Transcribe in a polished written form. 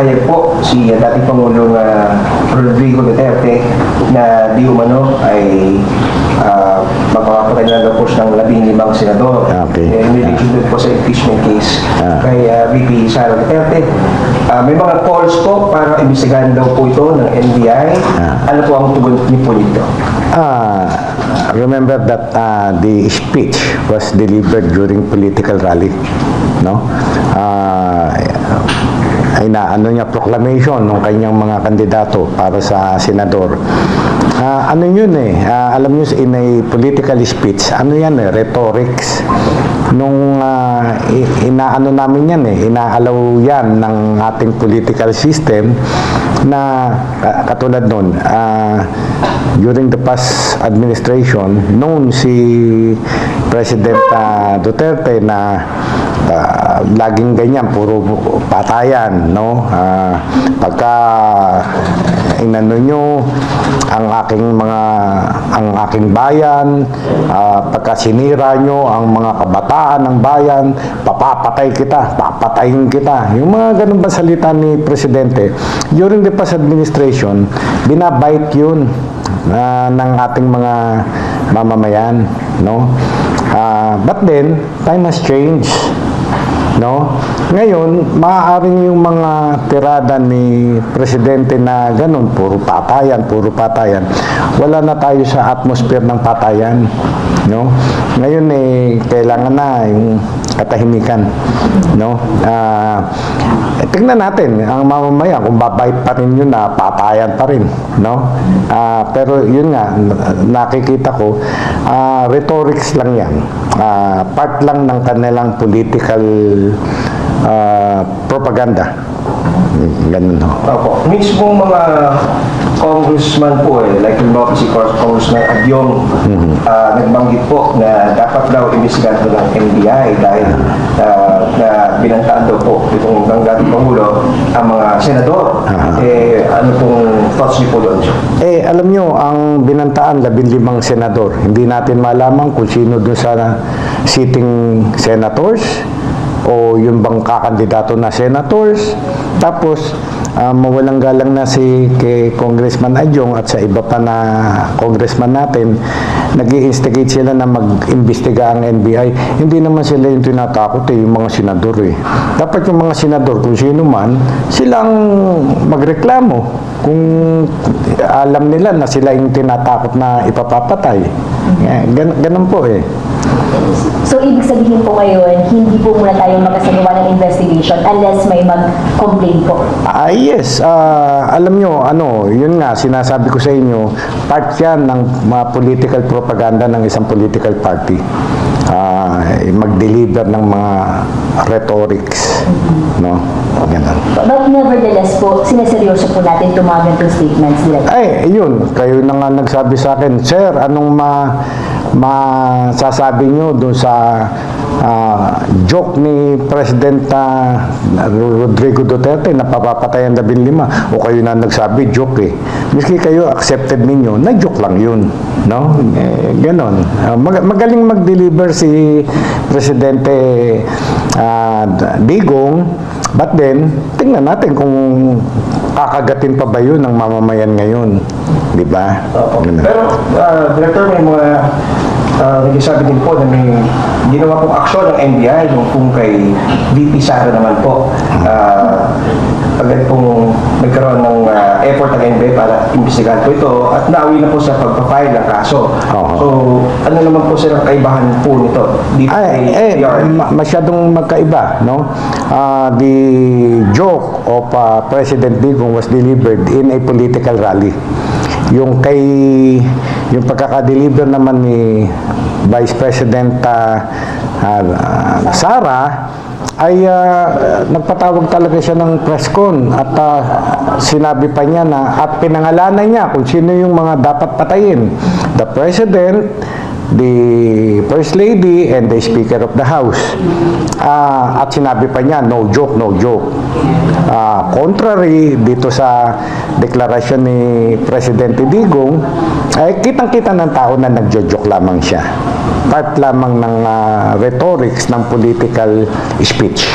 nagpahayag po si dating Pangulong Rodrigo Duterte na di umano ay magpapatay na daw po siya ng 15 senador. Okay. In relation po sa impeachment case kay VP Sara Duterte. May mga calls po para imbestigahan daw po ito ng NBI. Ano po ang tugon niyo po nito? Remember that the speech was delivered during political rally, no? Ay na ano niya proclamation ng kanyang mga kandidato para sa senador. Ano yun alam niyo in a political speech, ano yan rhetorics. Nung inaano namin yan inaalaw yan ng ating political system na katulad nun during the past administration noon si President Duterte na laging ganyan puro patayan, no? Pagka inano nyo ang aking bayan, pagka sinira nyo ang mga kabataan ng bayan, papatayin kita. Yung mga ganun ba salita ni Presidente during the past administration, binabait yun ng ating mga mamamayan, no? But then time has changed, no? Ngayon, maaaring yung mga tirada ni Presidente na ganun, puro patayan. Wala na tayo sa atmosphere ng patayan, no? Ngayon kailangan na yung katahimikan, no? Tingnan natin ang mamamayan kung babait pa rin yun na patayan pa rin, no? Pero yun nga, nakikita ko rhetorics lang yan, part lang ng kanilang political propaganda. Ganun ho. Opo. Mismo mga congressman po like si Congressman Agyong nagbanggit po na dapat daw imbestigahan po ng NBI dahil na binantaan daw po itong dating Pangulo ang mga senador. Ano pong thoughts niyo po doon? Alam nyo, ang binantaan 15 senador. Hindi natin malaman kung sino doon sa sitting senators o yung bang kakandidato na senators. Tapos mawalang galang na si kay Congressman Agyong at sa iba pa na congressman natin, nag-i-instigate sila na mag-imbestiga ang NBI. Hindi naman sila yung tinatakot yung mga senador Dapat yung mga senador, kung sino man, silang magreklamo kung alam nila na sila yung tinatakot na ipapapatay. Ganun po So, ibig sabihin po ngayon, hindi po muna tayo magkasagawa ng investigation unless may mag-complain po? Yes. Alam nyo, yun nga, sinasabi ko sa inyo, part yan ng mga political propaganda ng isang political party. Mag-deliver ng mga rhetorics, no? Ganun. But nevertheless po, sineseryoso po natin tumagan itong statements nila. Yun. Kayo na nga nagsabi sa akin, Sir, anong masasabi nyo doon sa joke ni President Rodrigo Duterte na papapatayan 15? O kayo na nagsabi, joke Miski kayo accepted ninyo, na joke lang yun, no? Ganon. Magaling mag-deliver si Presidente Digong, but then, tingnan natin kung kakagatin pa ba yun ng mamamayan ngayon. Di ba? Pero, Director, may mga nagsasabi din po na may ginawa pong aksyon ng NBI kung kay VP Sara naman po. Agad pong nagkaroon ng effort ng NBI para imbestigahan po ito at nauwi na po sa pagpapile ng kaso. So, ano naman po silang kaibahan po nito? Masyadong magkaiba, no? The joke of President Digong was delivered in a political rally. Yung pagkaka-deliver naman ni Vice President Sara ay nagpatawag talaga siya ng press con at sinabi pa niya na at pinangalanan niya kung sino yung mga dapat patayin. The President, the First Lady, and the Speaker of the House. At sinabi pa niya, no joke, no joke. Contrary dito sa deklarasyon ni Presidente Digong, ay kitang-kita ng tao na nagjo-joke lamang siya. Part lamang ng rhetorics ng political speech.